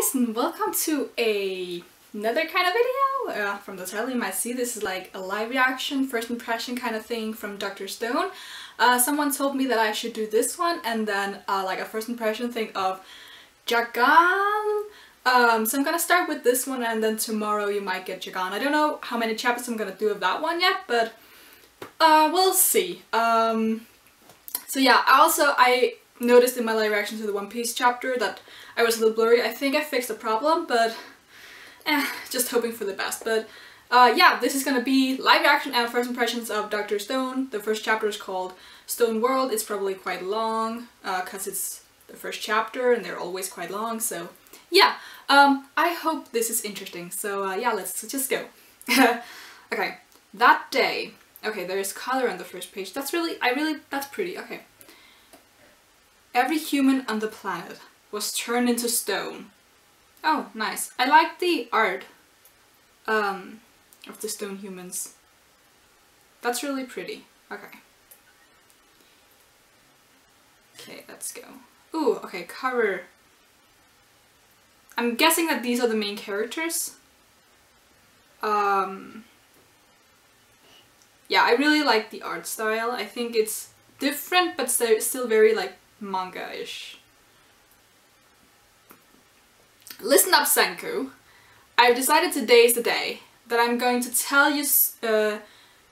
guys, and welcome to another kind of video. From the title you might see this is like a live reaction, first impression kind of thing from Dr. Stone. Someone told me that I should do this one and then like a first impression thing of Jagan. So I'm gonna start with this one and then tomorrow you might get Jagan. I don't know how many chapters I'm gonna do of that one yet, but we'll see. So yeah, I noticed in my live reaction to the One Piece chapter that I was a little blurry. I think I fixed the problem, but just hoping for the best. But yeah, this is gonna be live reaction and first impressions of Dr. Stone. The first chapter is called Stone World. It's probably quite long because it's the first chapter and they're always quite long. So yeah, I hope this is interesting. So yeah, let's just go. Okay, that day. Okay, there's color on the first page. That's that's pretty. Okay. Every human on the planet was turned into stone. Oh, nice. I like the art of the stone humans. That's really pretty. Okay. Okay, let's go. Ooh, okay, cover. I'm guessing that these are the main characters. Yeah, I really like the art style. I think it's different, but still very like manga-ish. Listen up, Senku. I've decided today is the day that I'm going to tell you,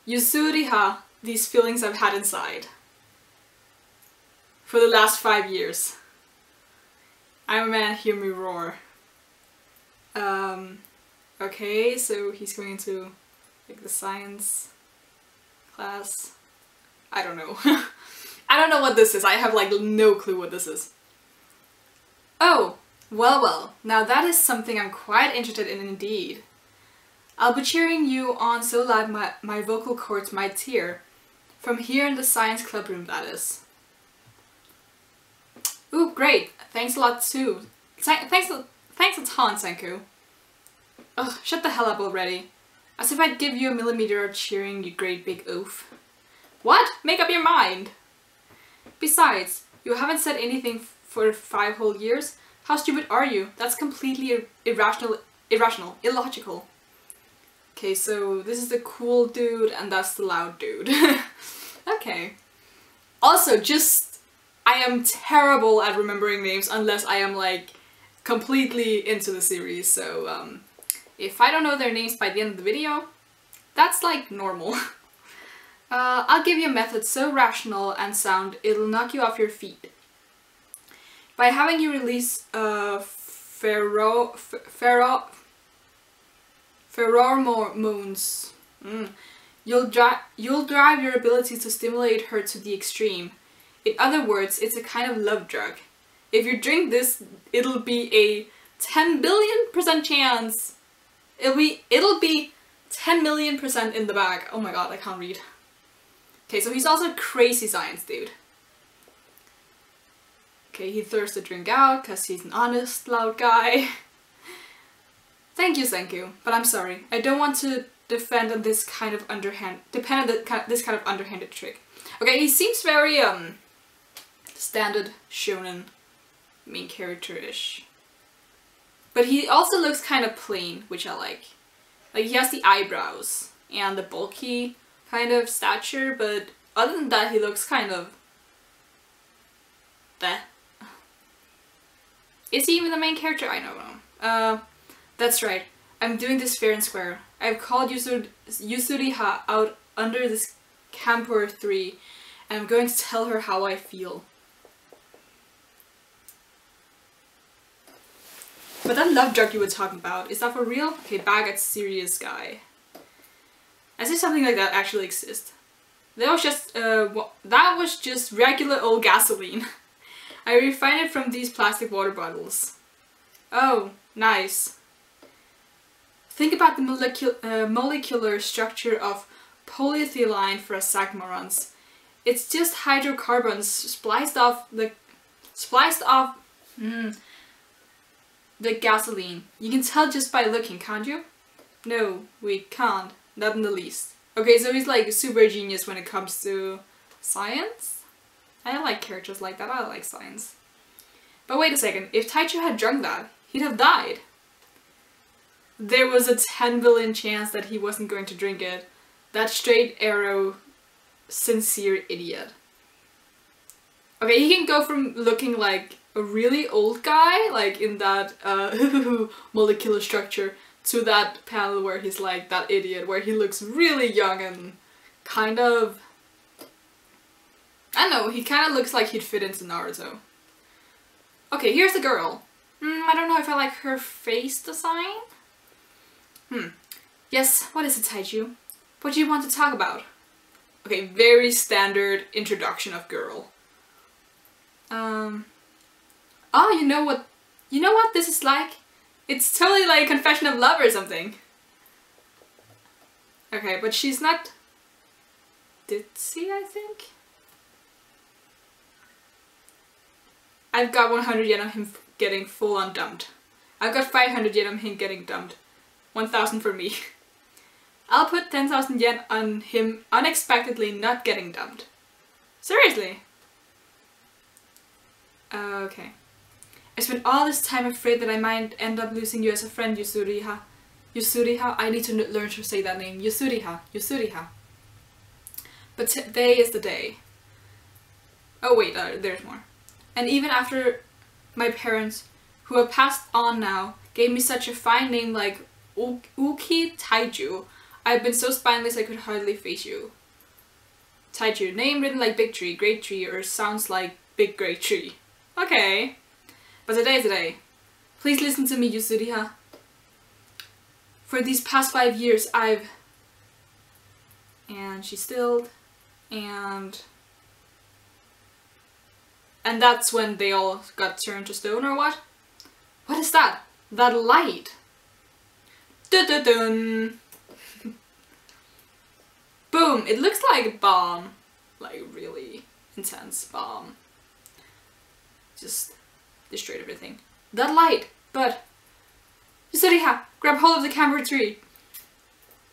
Yuzuriha, these feelings I've had inside for the last 5 years. I'm a man, hear me roar. Okay, so he's going into like the science class. I don't know. I don't know what this is. I have like no clue what this is. Oh, well, now that is something I'm quite interested in indeed. I'll be cheering you on so loud my vocal cords might tear. From here in the science club room, that is. Ooh, great. Thanks a lot too. Thanks a ton, Senku. Ugh, shut the hell up already. As if I'd give you a millimeter of cheering, you great big oof. What? Make up your mind! Besides, you haven't said anything for 5 whole years. How stupid are you? That's completely irrational, illogical. Okay, so this is the cool dude and that's the loud dude. Okay. Also, I am terrible at remembering names unless I am like completely into the series, so if I don't know their names by the end of the video, that's like normal. I'll give you a method so rational and sound it'll knock you off your feet. By having you release pheromones, you'll drive your ability to stimulate her to the extreme. In other words, it's a kind of love drug. If you drink this, it'll be a 10 billion% chance. It'll be 10 million% in the bag. Oh my god, I can't read. Okay, so he's also a crazy science dude. Okay, he throws the drink out because he's an honest, loud guy. Thank you, Senku, but I'm sorry. I don't want to depend on this kind of underhanded trick. Okay, he seems very standard shonen main character-ish. But he also looks kind of plain, which I like. Like, he has the eyebrows and the bulky kind of stature, but other than that he looks kind of bleh. Is he even the main character? I don't know. That's right. I'm doing this fair and square. I've called Yuzuriha out under this Camper 3 and I'm going to tell her how I feel. But that love drug you were talking about, is that for real? Okay, bag at serious guy. As if something like that actually exists. That was just regular old gasoline. I refined it from these plastic water bottles. Oh, nice. Think about the molecular structure of polyethylene for a second, morons. It's just hydrocarbons spliced off the gasoline. You can tell just by looking, can't you? No, we can't. Not in the least. Okay, so he's like super genius when it comes to science? I like characters like that. I like science. But wait a second, if Taicho had drunk that, he'd have died. There was a 10 billion chance that he wasn't going to drink it. That straight arrow, sincere idiot. Okay, he can go from looking like a really old guy, like in that molecular structure, to that panel where he's like that idiot, where he looks really young and kind of... I don't know, he kind of looks like he'd fit into Naruto. Okay, here's the girl. I don't know if I like her face design. Yes, what is it, Taiju? What do you want to talk about? Okay, very standard introduction of girl. Oh, you know what this is like? It's totally like a confession of love or something. Okay, but she's not ditzy, I think? I've got 100 yen on him getting full on dumped. I've got 500 yen on him getting dumped. 1,000 for me. I'll put 10,000 yen on him unexpectedly not getting dumped. Seriously? Okay. I spent all this time afraid that I might end up losing you as a friend, Yusuriha. Yusuriha? I need to learn to say that name. Yusuriha. Yusuriha. But today is the day. Oh wait, there's more. And even after my parents, who have passed on now, gave me such a fine name like Uki Taiju, I've been so spineless I could hardly face you. Taiju, name written like big tree, great tree, or sounds like big great tree. Okay. But today is the day. Please listen to me, Yusuriha. For these past 5 years, I've... And she stilled, and that's when they all got turned to stone, or what? What is that? That light! Dun-dun-dun! Boom! It looks like a bomb. Like, really intense bomb. Just destroyed everything. That light! But... Yusuriha! Grab hold of the camber tree!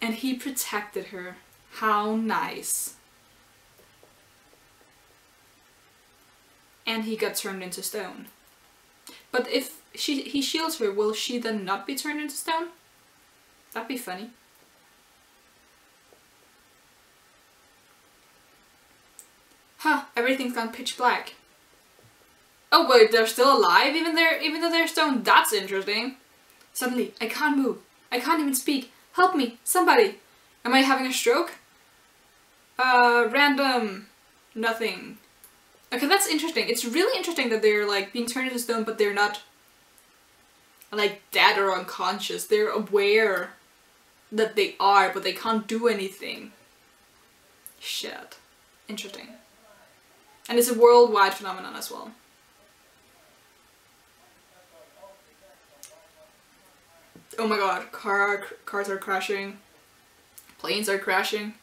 And he protected her. How nice. And he got turned into stone. But if he shields her, will she then not be turned into stone? That'd be funny. Huh, everything's gone pitch black. Oh wait, they're still alive even though they're stone? That's interesting. Suddenly, I can't move. I can't even speak. Help me, somebody. Am I having a stroke? Random. Nothing. Okay, that's interesting. It's really interesting that they're like being turned into stone, but they're not like dead or unconscious. They're aware that they are, but they can't do anything. Shit. Interesting. And it's a worldwide phenomenon as well. Oh my god, cars are crashing. Planes are crashing.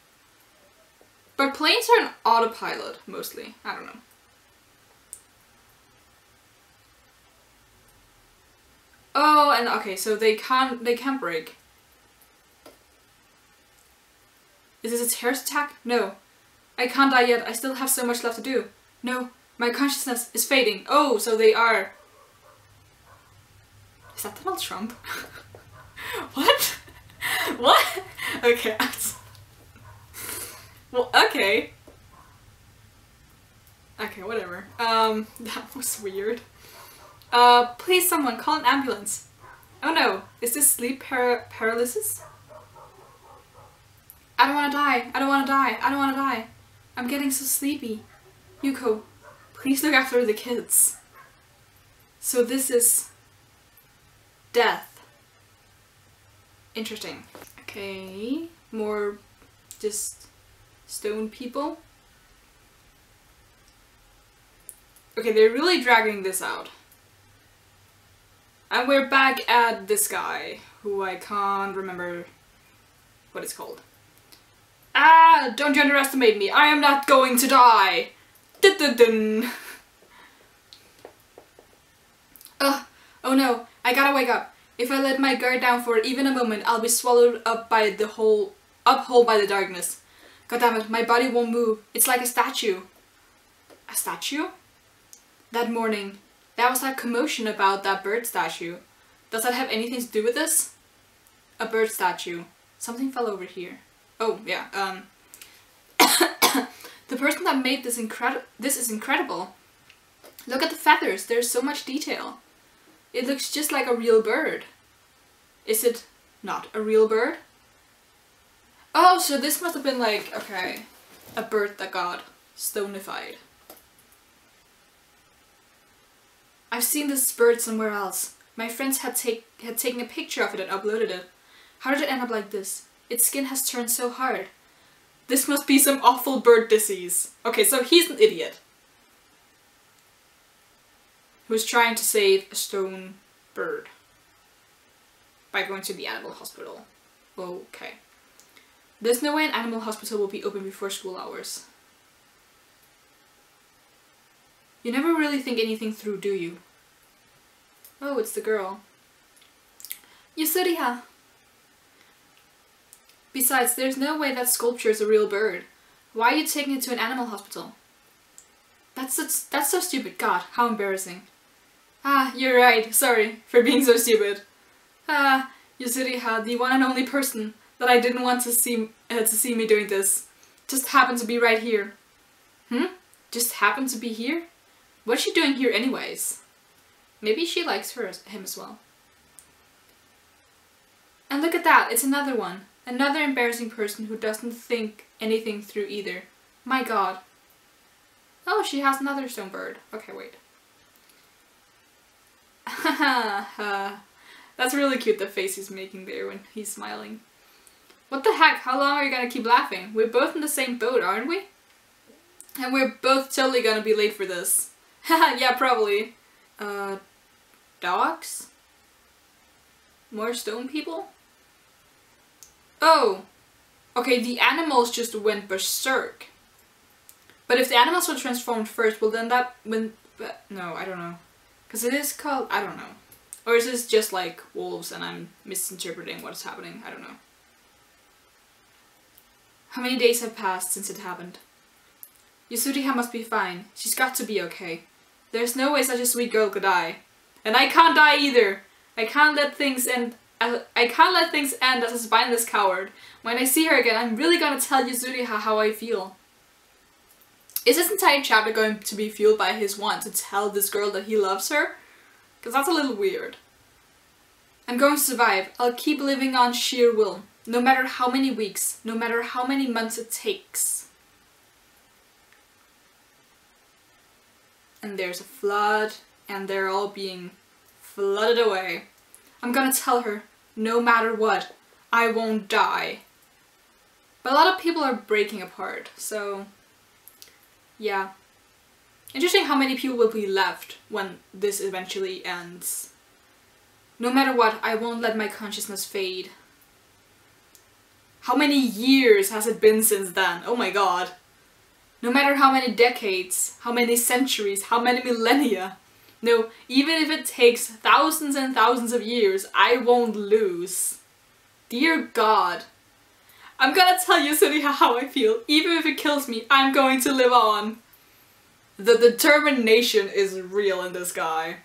But planes are on autopilot, mostly. I don't know. Oh, and okay, so they can't break. Is this a terrorist attack? No. I can't die yet. I still have so much left to do. No, my consciousness is fading. Oh, so they are... Is that Donald Trump? What? What? Okay. Well, okay. Okay, whatever. That was weird. Please someone, call an ambulance. Oh no, is this sleep paralysis? I don't wanna die, I don't wanna die, I don't wanna die. I'm getting so sleepy. Yuko, please look after the kids. So this is... death. Interesting. Okay, more just stone people. Okay, they're really dragging this out. And we're back at this guy, who I can't remember what it's called. Ah, don't you underestimate me, I am not going to die! Dun dun dun! Ugh, oh no, I gotta wake up. If I let my guard down for even a moment, I'll be swallowed up by the whole by the darkness. God damn it, my body won't move. It's like a statue. A statue? That morning, there was that commotion about that bird statue. Does that have anything to do with this? A bird statue. Something fell over here. Oh, yeah, the person that made this is incredible. Look at the feathers, there's so much detail. It looks just like a real bird. Is it not a real bird? Oh, so this must have been like, okay, a bird that got stonified. I've seen this bird somewhere else. My friends had taken a picture of it and uploaded it. How did it end up like this? Its skin has turned so hard. This must be some awful bird disease. Okay, so he's an idiot who's trying to save a stone bird by going to the animal hospital. Okay. There's no way an animal hospital will be open before school hours. You never really think anything through, do you? Oh, it's the girl. Yusuriha. Besides, there's no way that sculpture is a real bird. Why are you taking it to an animal hospital? That's so stupid. God, how embarrassing. Ah, you're right. Sorry for being so stupid. Ah, Yusuriha, the one and only person that I didn't want to see me doing this, just happened to be right here. Just happened to be here? What's she doing here anyways? Maybe she likes him as well. And look at that, it's another one. Another embarrassing person who doesn't think anything through either. My god. Oh, she has another stone bird. Okay, wait. That's really cute, the face he's making there when he's smiling. What the heck? How long are you gonna keep laughing? We're both in the same boat, aren't we? And we're both totally gonna be late for this. Yeah, probably. Dogs? More stone people? Oh! Okay, the animals just went berserk. But if the animals were transformed first, well then no, I don't know. Because it is called, I don't know. Or is this just like wolves and I'm misinterpreting what's happening? I don't know. How many days have passed since it happened? Yusuriha must be fine. She's got to be okay. There's no way such a sweet girl could die. And I can't die either! I can't let things end as a spineless coward. When I see her again, I'm really gonna tell Yusuriha how I feel. Is this entire chapter going to be fueled by his want to tell this girl that he loves her? Because that's a little weird. I'm going to survive. I'll keep living on sheer will. No matter how many weeks, no matter how many months it takes. And there's a flood, and they're all being flooded away. I'm gonna tell her, no matter what, I won't die. But a lot of people are breaking apart, so yeah. Interesting how many people will be left when this eventually ends. No matter what, I won't let my consciousness fade. How many years has it been since then? Oh my god. No matter how many decades, how many centuries, how many millennia. No, even if it takes thousands and thousands of years, I won't lose. Dear God. I'm gonna tell you, Yusuriha, how I feel. Even if it kills me, I'm going to live on. The determination is real in this guy.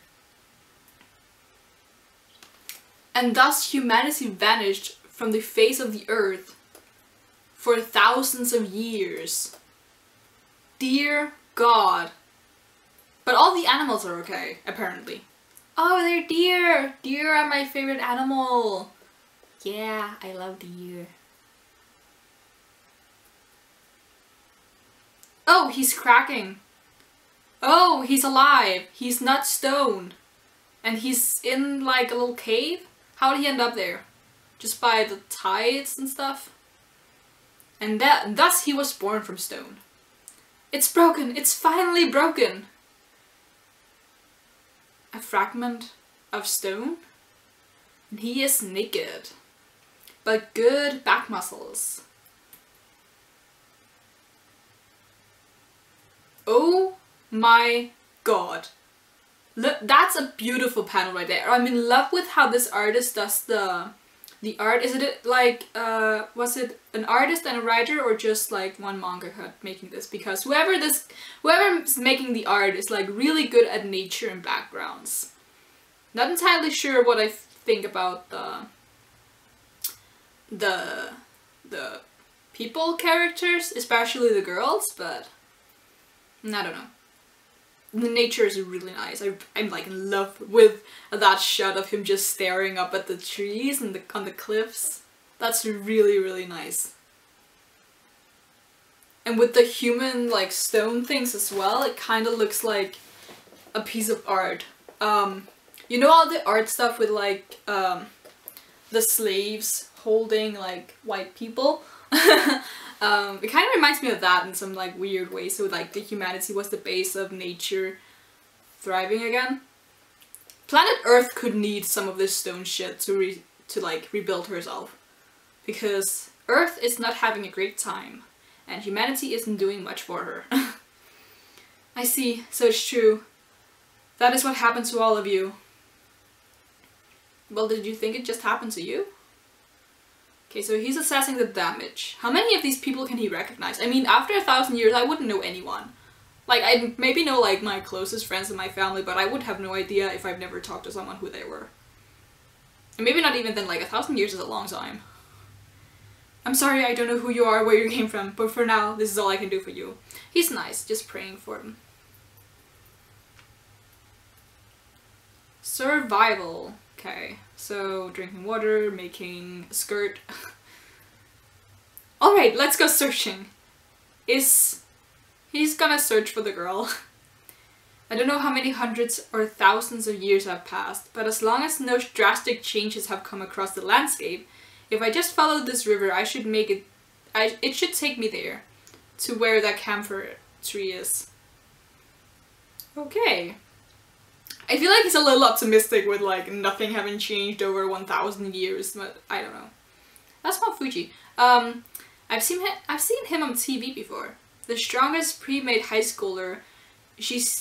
And thus humanity vanished from the face of the earth for thousands of years. Dear God. But all the animals are okay, apparently. Oh, they're deer! Deer are my favorite animal. Yeah, I love deer. Oh, he's cracking. Oh, he's alive. He's not stone. And he's in like a little cave? How did he end up there? Just by the tides and stuff? And thus he was born from stone. It's broken! It's finally broken! A fragment of stone? And he is naked. But good back muscles. Oh my god. Look, that's a beautiful panel right there. I'm in love with how this artist does the art. Is it like, was it an artist and a writer or just like one mangaka making this? Because whoever's making the art is like really good at nature and backgrounds. Not entirely sure what I think about the people characters, especially the girls, but I don't know. The nature is really nice. I'm like in love with that shot of him just staring up at the trees and on the cliffs. That's really, really nice. And with the human like stone things as well, it kind of looks like a piece of art. You know all the art stuff with like the slaves holding like white people? It kind of reminds me of that in some like weird way. So like the humanity was the base of nature thriving again. Planet Earth could need some of this stone shit to like rebuild herself, because Earth is not having a great time and humanity isn't doing much for her. I see, so it's true. That is what happened to all of you. Well, did you think it just happened to you? Okay, so he's assessing the damage. How many of these people can he recognize? I mean, after 1,000 years, I wouldn't know anyone. Like, I'd maybe know, like, my closest friends and my family, but I would have no idea if I've never talked to someone who they were. And maybe not even then, like, 1,000 years is a long time. I'm sorry, I don't know who you are, where you came from, but for now, this is all I can do for you. He's nice, just praying for him. Survival. Okay, so drinking water, making a skirt. Alright, let's go searching. He's gonna search for the girl. I don't know how many hundreds or thousands of years have passed, but as long as no drastic changes have come across the landscape, if I just follow this river, I should make it... it should take me there, to where that camphor tree is. Okay. I feel like he's a little optimistic with like nothing having changed over 1,000 years, but I don't know. That's Mount Fuji. I've seen him on TV before. The strongest pre-made high schooler, Shio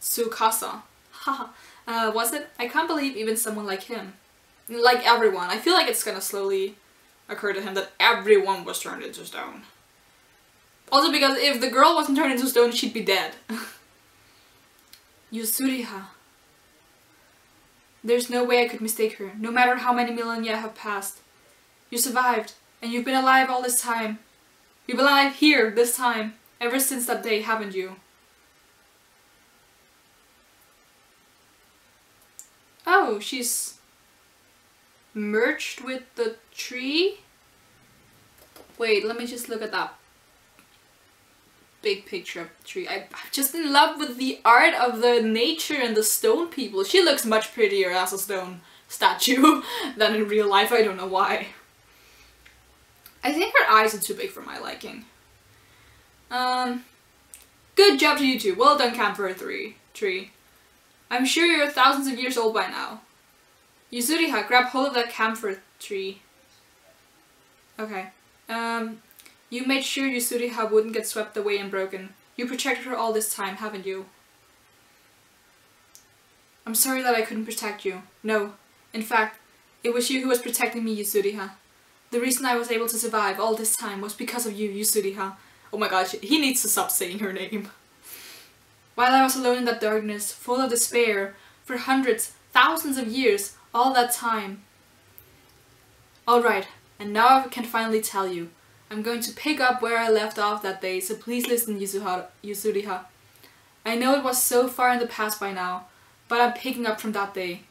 Tsukasa. Was it? I can't believe even someone like him. Like everyone. I feel like it's gonna slowly occur to him that everyone was turned into stone. Also because if the girl wasn't turned into stone, she'd be dead. Yusuriha. There's no way I could mistake her, no matter how many millennia have passed. You survived, and you've been alive all this time. You've been alive here, this time, ever since that day, haven't you? Oh, she's merged with the tree? Wait, let me just look at that big picture of the tree. I'm just in love with the art of the nature and the stone people. She looks much prettier as a stone statue than in real life. I don't know why. I think her eyes are too big for my liking. Good job to you two. Well done, Camphor Tree. I'm sure you're thousands of years old by now. Yuzuriha, grab hold of that camphor tree. Okay. You made sure Yuzuriha wouldn't get swept away and broken. You protected her all this time, haven't you? I'm sorry that I couldn't protect you. No. In fact, it was you who was protecting me, Yuzuriha. The reason I was able to survive all this time was because of you, Yuzuriha. Oh my gosh, he needs to stop saying her name. While I was alone in that darkness, full of despair, for hundreds, thousands of years, all that time. Alright, and now I can finally tell you. I'm going to pick up where I left off that day, so please listen, Yuzuriha. I know it was so far in the past by now, but I'm picking up from that day.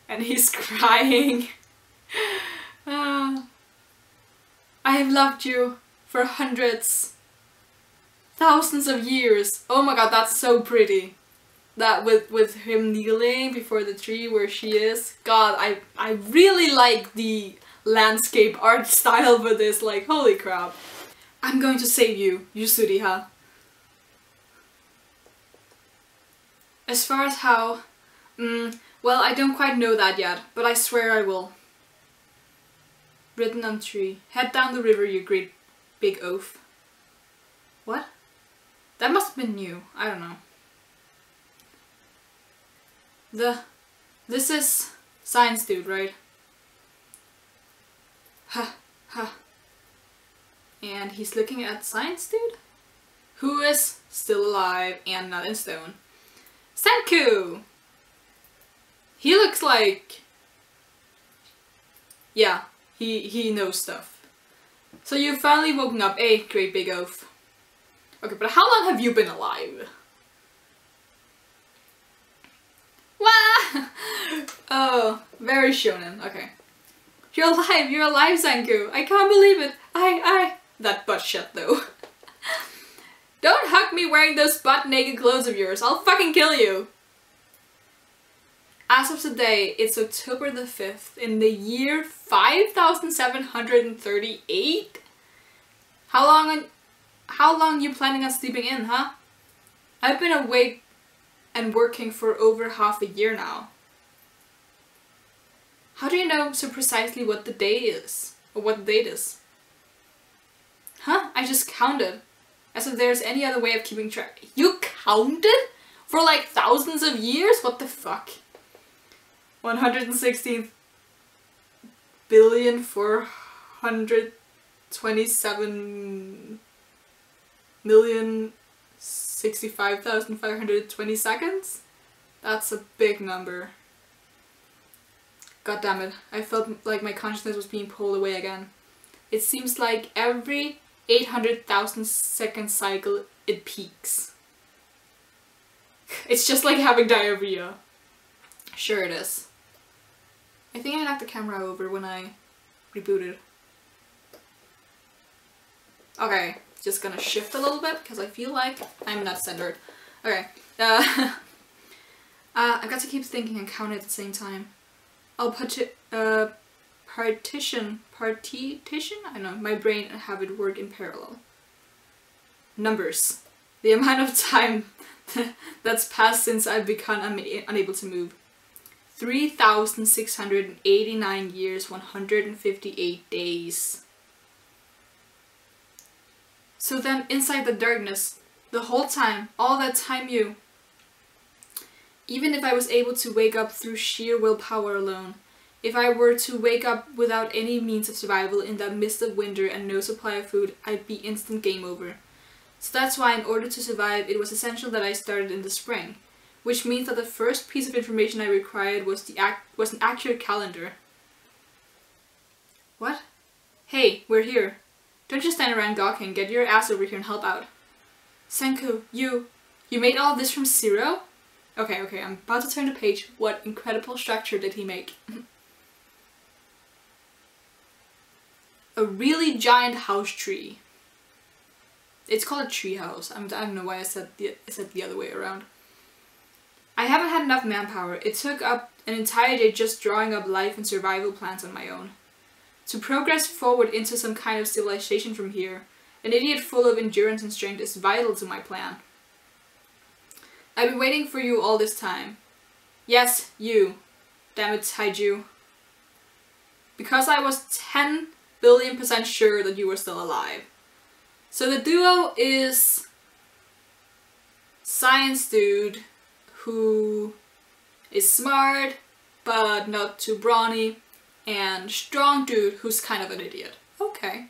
And he's crying. I have loved you for hundreds, thousands of years. Oh my god, that's so pretty. That with him kneeling before the tree where she is. God, I really like the landscape art style for this, like, holy crap. I'm going to save you, Yuzuriha. As far as how, well, I don't quite know that yet, but I swear I will. Written on tree. Head down the river, you great big oaf. What? That must have been new. I don't know. This is Science Dude, right? Ha, ha. And he's looking at Science Dude, who is still alive and not in stone. Senku! like... Yeah, he knows stuff. So you've finally woken up, great big oaf. Okay, but how long have you been alive? Wah! Oh, very shonen, okay. You're alive, Zanku! I can't believe it! That butt shut though. Don't hug me wearing those butt-naked clothes of yours, I'll fucking kill you! As of today, it's October the 5th in the year 5738? How long you planning on sleeping in, huh? I've been awake and working for over half a year now. How do you know so precisely what the day is? Or what the date is? Huh? I just counted. As if there's any other way of keeping track. You counted? For like thousands of years? What the fuck? 116 billion 427 million 65,520 seconds? That's a big number. God damn it, I felt like my consciousness was being pulled away again. It seems like every 800,000 second cycle it peaks. It's just like having diarrhea. Sure it is. I think I knocked the camera over when I rebooted. Okay, just gonna shift a little bit because I feel like I'm not centered. Okay, I've got to keep thinking and counting at the same time. I'll partition, I don't know, my brain and have it work in parallel. Numbers. The amount of time that's passed since I've become unable to move. 3,689 years, 158 days. So then, inside the darkness, the whole time, all that time even if I was able to wake up through sheer willpower alone, if I were to wake up without any means of survival in that mist of winter and no supply of food, I'd be instant game over. So that's why in order to survive, it was essential that I started in the spring. Which means that the first piece of information I required was an accurate calendar. What? Hey, we're here. Don't just stand around gawking, get your ass over here and help out. Senku, you made all of this from zero? Okay, I'm about to turn the page. What incredible structure did he make? A really giant house tree. It's called a tree house. I don't know why I said the other way around. I haven't had enough manpower. It took up an entire day just drawing up life and survival plans on my own. To progress forward into some kind of civilization from here, an idiot full of endurance and strength is vital to my plan. I've been waiting for you all this time. Yes, you. Damn it, Taiju. Because I was 10 billion% sure that you were still alive. So the duo is science dude who is smart but not too brawny, and strong dude who's kind of an idiot. Okay.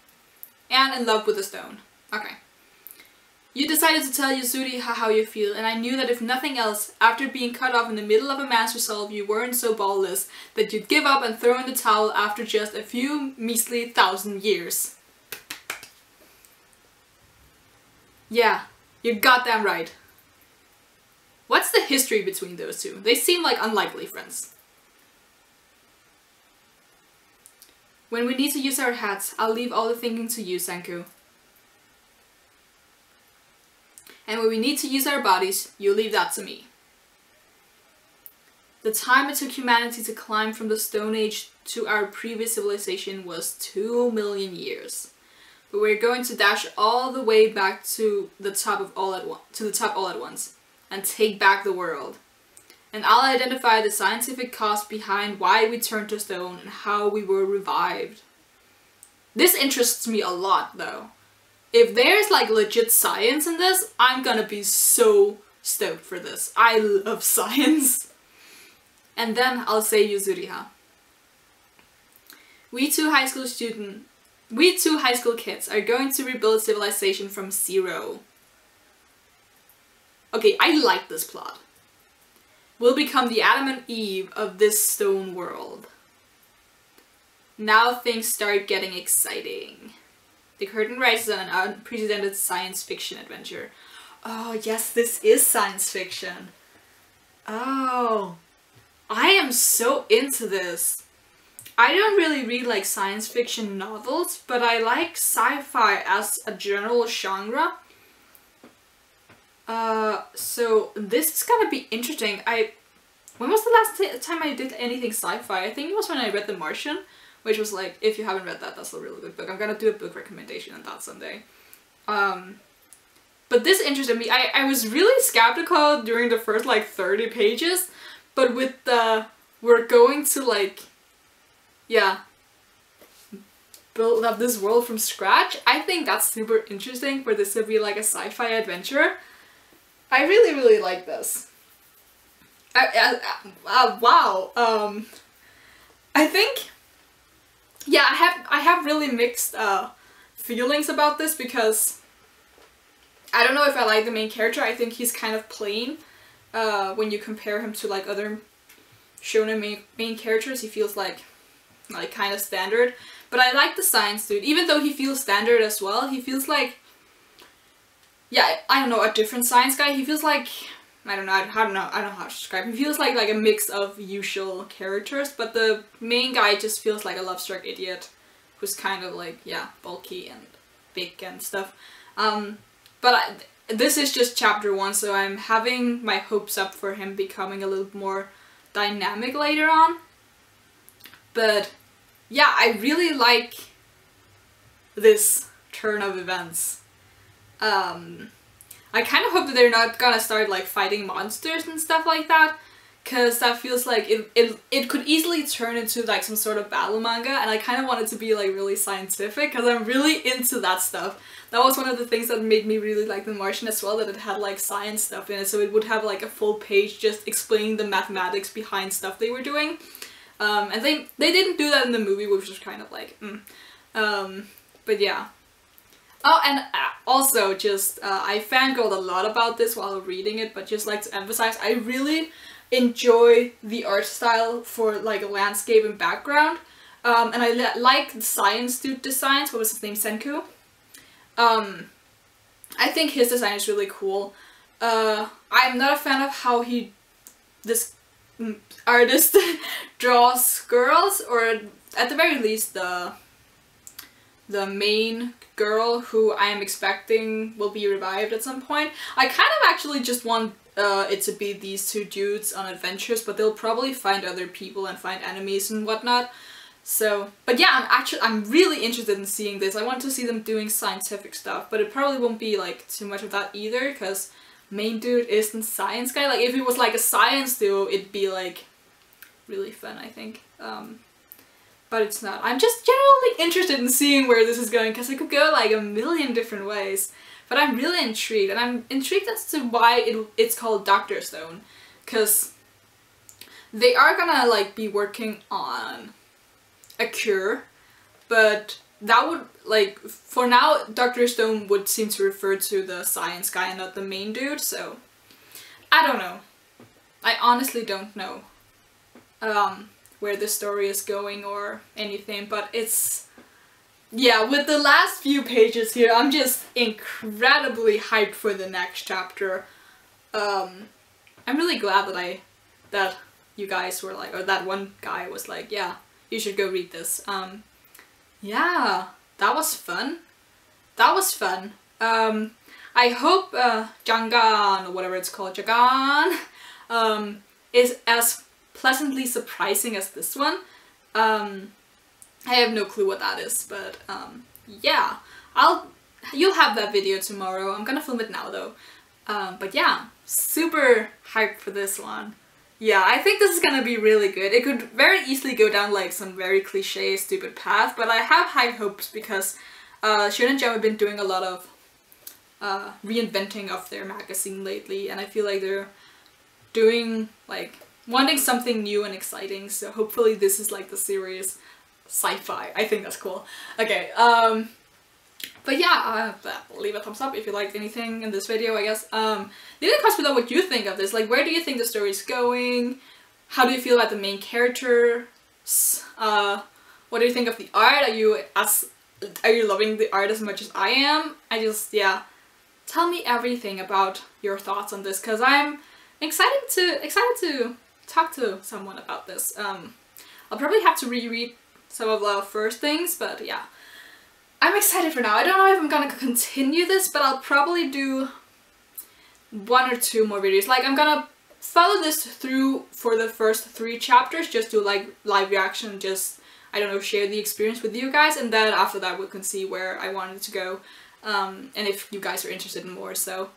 And in love with a stone. Okay. You decided to tell Yuzuri how you feel, and I knew that if nothing else, after being cut off in the middle of a mass resolve, you weren't so ballless that you'd give up and throw in the towel after just a few measly 1,000 years. Yeah, you're goddamn right. What's the history between those two? They seem like unlikely friends. When we need to use our hats, I'll leave all the thinking to you, Senku. And when we need to use our bodies, you leave that to me. The time it took humanity to climb from the Stone Age to our previous civilization was 2 million years. But we're going to dash all the way back to the top all at once, and take back the world. And I'll identify the scientific cause behind why we turned to stone and how we were revived. This interests me a lot, though. If there's like legit science in this, I'm gonna be so stoked for this. I love science. And then I'll say Yuzuriha. We two high school kids are going to rebuild civilization from zero. Okay, I like this plot. will become the Adam and Eve of this stone world. Now things start getting exciting. The curtain rises on an unprecedented science fiction adventure. Oh yes, this is science fiction. Oh, I am so into this. I don't really read like science fiction novels, but I like sci-fi as a general genre. So this is gonna be interesting. When was the last time I did anything sci-fi? I think it was when I read The Martian, which was like, if you haven't read that, that's a really good book. I'm gonna do a book recommendation on that someday. But this interested me. I was really skeptical during the first like 30 pages, but with the, we're going to like, yeah, build up this world from scratch. I think that's super interesting for this to be like a sci-fi adventure. I really, really like this. Wow. I think, yeah, I have really mixed feelings about this because I don't know if I like the main character. I think he's kind of plain when you compare him to like other shonen main characters. He feels like kind of standard, but I like the science dude. Even though he feels standard as well, he feels like, yeah, I don't know, a different science guy. He feels like, I don't know how to describe him. He feels like a mix of usual characters, but the main guy just feels like a love-struck idiot who's kind of like, yeah, bulky and big and stuff. But this is just chapter 1, so I'm having my hopes up for him becoming a little more dynamic later on. But yeah, I really like this turn of events. I kind of hope that they're not gonna start like fighting monsters and stuff like that, because that feels like it could easily turn into like some sort of battle manga, and I kind of want it to be like really scientific because I'm really into that stuff. That was one of the things that made me really like The Martian as well, that it had like science stuff in it, so it would have like a full page just explaining the mathematics behind stuff they were doing. And they didn't do that in the movie, which was kind of like, but yeah. Oh, and also just, I fangirled a lot about this while reading it, but just like to emphasize, I really enjoy the art style for like landscape and background. And I like the science dude designs. What was his name? Senku? I think his design is really cool. I'm not a fan of how this artist draws girls, or at the very least the main girl, who I am expecting will be revived at some point. I kind of actually just want it to be these two dudes on adventures, but they'll probably find other people and find enemies and whatnot. So, but yeah, I'm really interested in seeing this. I want to see them doing scientific stuff, but it probably won't be like too much of that either, because main dude isn't science guy. Like if it was like a science duo, it'd be like really fun, I think. But it's not. I'm just generally interested in seeing where this is going, because it could go like a million different ways. But I'm really intrigued, and I'm intrigued as to why it's called Dr. Stone, because they are gonna like be working on a cure, but that would, like, for now Dr. Stone would seem to refer to the science guy and not the main dude, so I don't know. I honestly don't know where the story is going or anything, but it's, yeah, with the last few pages here, I'm just incredibly hyped for the next chapter. I'm really glad that you guys were like, or that one guy was like, yeah, you should go read this. Yeah, that was fun. That was fun. I hope Jangan, or whatever it's called, Jagan, is as pleasantly surprising as this one. I have no clue what that is, but yeah, you'll have that video tomorrow. I'm gonna film it now though. But yeah, super hyped for this one. Yeah, I think this is gonna be really good. It could very easily go down like some very cliche, stupid path, but I have high hopes because Shonen Jump have been doing a lot of reinventing of their magazine lately, and I feel like they're doing, like, wanting something new and exciting, so hopefully this is like the series sci-fi. I think that's cool. Okay, But yeah, leave a thumbs up if you liked anything in this video, I guess. Leave in the comments below what you think of this. Like, where do you think the story is going? How do you feel about the main characters? What do you think of the art? Are you loving the art as much as I am? Yeah. Tell me everything about your thoughts on this, because I'm excited to talk to someone about this. I'll probably have to reread some of the first things, but yeah. I'm excited for now. I don't know if I'm gonna continue this, but I'll probably do 1 or 2 more videos. Like, I'm gonna follow this through for the first 3 chapters, just do like live reaction, just, I don't know, share the experience with you guys, and then after that we can see where I wanted to go, and if you guys are interested in more. So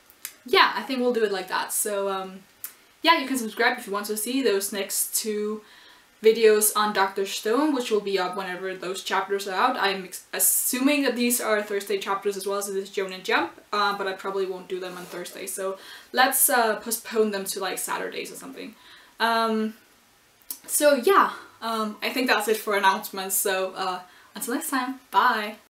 yeah, I think we'll do it like that. So yeah, you can subscribe if you want to see those next 2 videos on Dr. Stone, which will be up whenever those chapters are out. I'm assuming that these are Thursday chapters as well, so this is Shonen Jump, but I probably won't do them on Thursday, so let's postpone them to like Saturdays or something. So yeah, I think that's it for announcements, so until next time, bye!